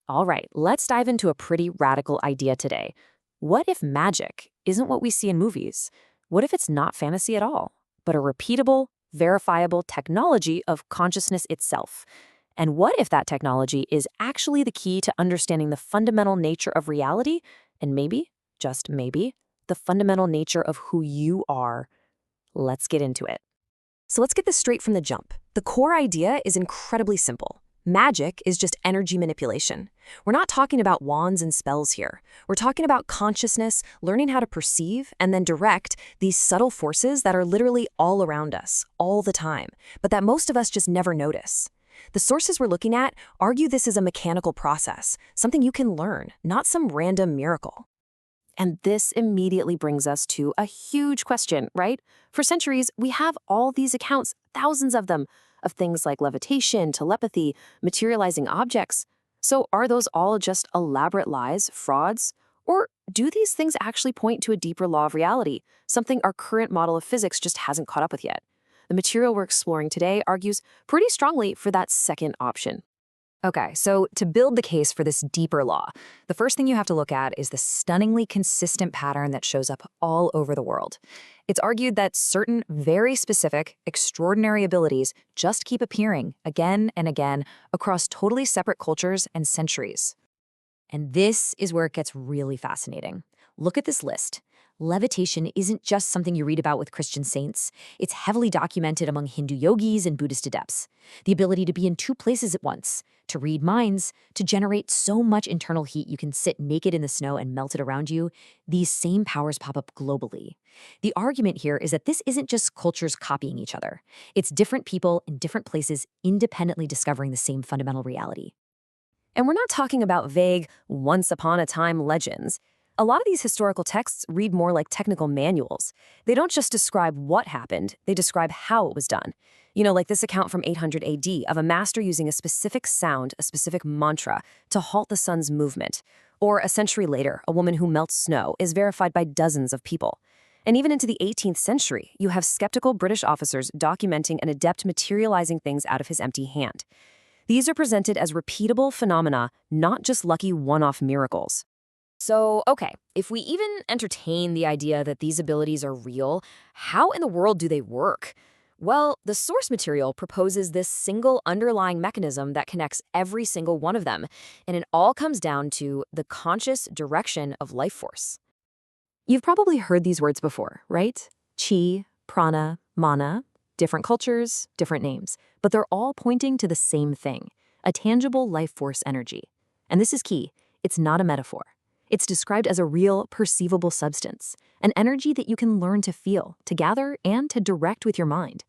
All right, let's dive into a pretty radical idea today. What if magic isn't what we see in movies? What if it's not fantasy at all, but a repeatable, verifiable technology of consciousness itself? And what if that technology is actually the key to understanding the fundamental nature of reality and maybe, just maybe, the fundamental nature of who you are? Let's get into it. So let's get this straight from the jump. The core idea is incredibly simple. Magic is just energy manipulation. We're not talking about wands and spells here. We're talking about consciousness, learning how to perceive and then direct these subtle forces that are literally all around us, all the time, but that most of us just never notice. The sources we're looking at argue this is a mechanical process, something you can learn, not some random miracle. And this immediately brings us to a huge question, right? For centuries, we have all these accounts, thousands of them, of things like levitation, telepathy, materializing objects. So are those all just elaborate lies, frauds? Or do these things actually point to a deeper law of reality, something our current model of physics just hasn't caught up with yet? The material we're exploring today argues pretty strongly for that second option. Okay, so to build the case for this deeper law, the first thing you have to look at is the stunningly consistent pattern that shows up all over the world. It's argued that certain very specific, extraordinary abilities just keep appearing again and again across totally separate cultures and centuries. And this is where it gets really fascinating. Look at this list. Levitation isn't just something you read about with Christian saints. It's heavily documented among Hindu yogis and Buddhist adepts. The ability to be in two places at once, to read minds, to generate so much internal heat you can sit naked in the snow and melt it around you, these same powers pop up globally. The argument here is that this isn't just cultures copying each other. It's different people in different places independently discovering the same fundamental reality. And we're not talking about vague, once-upon-a-time legends. A lot of these historical texts read more like technical manuals. They don't just describe what happened, they describe how it was done. Like this account from 800 AD of a master using a specific sound, a specific mantra, to halt the sun's movement. Or a century later, a woman who melts snow is verified by dozens of people. And even into the 18th century, you have skeptical British officers documenting an adept materializing things out of his empty hand. These are presented as repeatable phenomena, not just lucky one-off miracles. So, okay, if we even entertain the idea that these abilities are real, how in the world do they work? Well, the source material proposes this single underlying mechanism that connects every single one of them, and it all comes down to the conscious direction of life force. You've probably heard these words before, right? Chi, prana, mana, different cultures, different names, but they're all pointing to the same thing, a tangible life force energy. And this is key, it's not a metaphor. It's described as a real, perceivable substance, an energy that you can learn to feel, to gather, and to direct with your mind.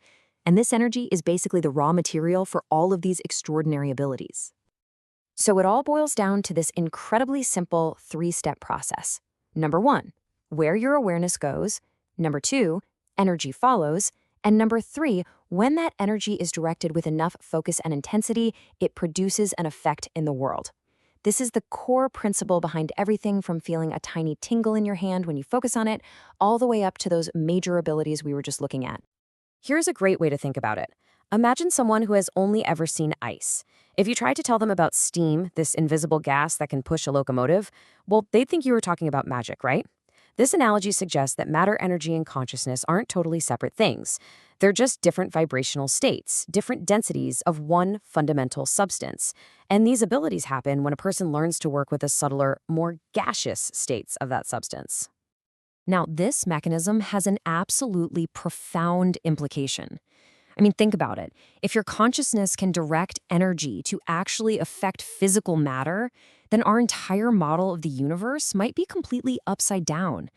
And this energy is basically the raw material for all of these extraordinary abilities. So it all boils down to this incredibly simple three-step process. Number 1, where your awareness goes. Number 2, energy follows. And number 3, when that energy is directed with enough focus and intensity, it produces an effect in the world. This is the core principle behind everything from feeling a tiny tingle in your hand when you focus on it, all the way up to those major abilities we were just looking at. Here's a great way to think about it. Imagine someone who has only ever seen ice. If you tried to tell them about steam, this invisible gas that can push a locomotive, well, they'd think you were talking about magic, right? This analogy suggests that matter, energy, and consciousness aren't totally separate things. They're just different vibrational states, different densities of one fundamental substance. And these abilities happen when a person learns to work with the subtler, more gaseous states of that substance. Now, this mechanism has an absolutely profound implication. Think about it. If your consciousness can direct energy to actually affect physical matter, then our entire model of the universe might be completely upside down.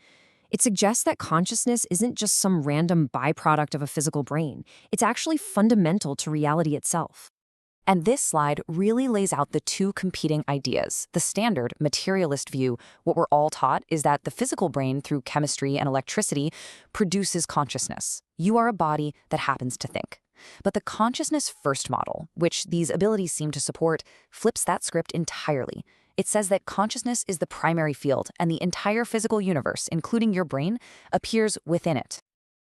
It suggests that consciousness isn't just some random byproduct of a physical brain. It's actually fundamental to reality itself. And this slide really lays out the two competing ideas. The standard materialist view, what we're all taught, is that the physical brain, through chemistry and electricity, produces consciousness. You are a body that happens to think. But the consciousness first model, which these abilities seem to support, flips that script entirely. It says that consciousness is the primary field, and the entire physical universe, including your brain, appears within it.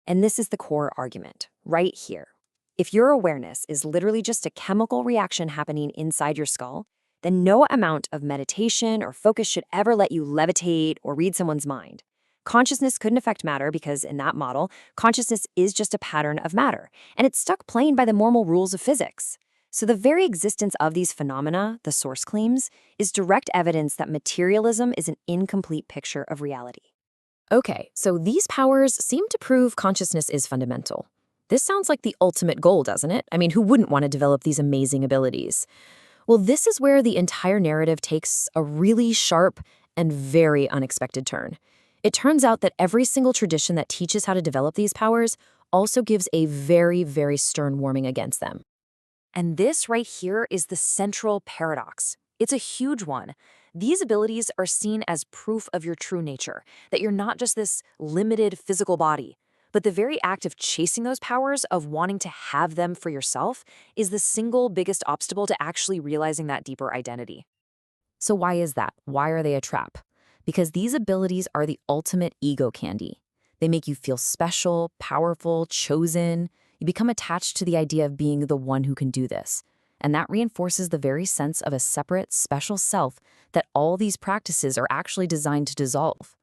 And this is the core argument, right here. If your awareness is literally just a chemical reaction happening inside your skull, then no amount of meditation or focus should ever let you levitate or read someone's mind. Consciousness couldn't affect matter because, in that model, consciousness is just a pattern of matter, and it's stuck plain by the normal rules of physics. So the very existence of these phenomena, the source claims, is direct evidence that materialism is an incomplete picture of reality. Okay, so these powers seem to prove consciousness is fundamental. This sounds like the ultimate goal, doesn't it? I mean, who wouldn't want to develop these amazing abilities? Well, this is where the entire narrative takes a really sharp and very unexpected turn. It turns out that every single tradition that teaches how to develop these powers also gives a very, very stern warning against them. And this right here is the central paradox. It's a huge one. These abilities are seen as proof of your true nature, that you're not just this limited physical body. But the very act of chasing those powers, of wanting to have them for yourself, is the single biggest obstacle to actually realizing that deeper identity. So why is that? Why are they a trap? Because these abilities are the ultimate ego candy. They make you feel special, powerful, chosen. You become attached to the idea of being the one who can do this. And that reinforces the very sense of a separate, special self that all these practices are actually designed to dissolve.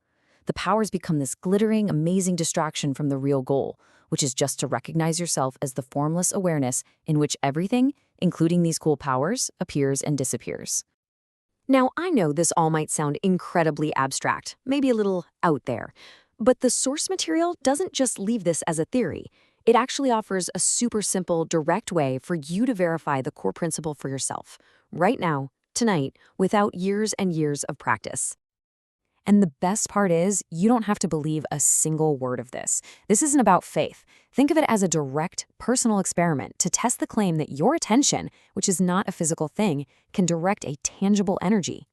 The powers become this glittering, amazing distraction from the real goal, which is just to recognize yourself as the formless awareness in which everything, including these cool powers, appears and disappears. Now, I know this all might sound incredibly abstract, maybe a little out there, but the source material doesn't just leave this as a theory. It actually offers a super simple, direct way for you to verify the core principle for yourself, right now, tonight, without years and years of practice. And the best part is, you don't have to believe a single word of this. This isn't about faith. Think of it as a direct, personal experiment to test the claim that your attention, which is not a physical thing, can direct a tangible energy.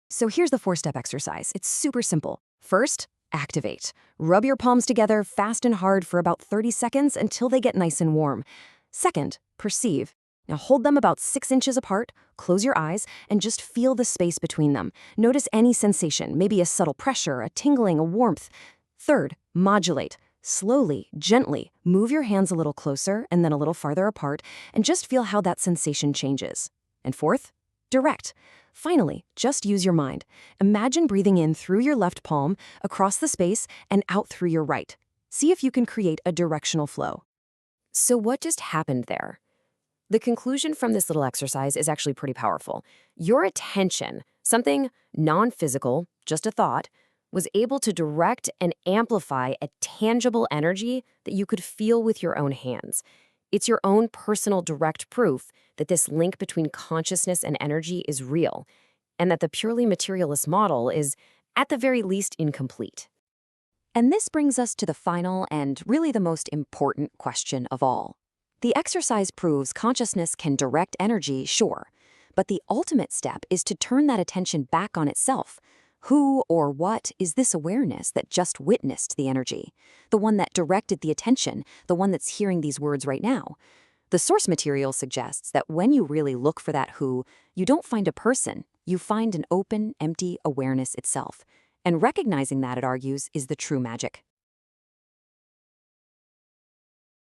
So here's the 4-step exercise. It's super simple. First, activate. Rub your palms together fast and hard for about 30 seconds until they get nice and warm. Second, perceive. Now hold them about 6 inches apart, close your eyes, and just feel the space between them. Notice any sensation, maybe a subtle pressure, a tingling, a warmth. Third, modulate. Slowly, gently, move your hands a little closer and then a little farther apart, and just feel how that sensation changes. And fourth, direct. Finally, just use your mind. Imagine breathing in through your left palm, across the space, and out through your right. See if you can create a directional flow. So what just happened there? The conclusion from this little exercise is actually pretty powerful. Your attention, something non-physical, just a thought, was able to direct and amplify a tangible energy that you could feel with your own hands. It's your own personal direct proof that this link between consciousness and energy is real, and that the purely materialist model is, at the very least, incomplete. And this brings us to the final and really the most important question of all. The exercise proves consciousness can direct energy, sure, but the ultimate step is to turn that attention back on itself. Who or what is this awareness that just witnessed the energy? The one that directed the attention, the one that's hearing these words right now? The source material suggests that when you really look for that who, you don't find a person, you find an open, empty awareness itself. And recognizing that, it argues, is the true magic.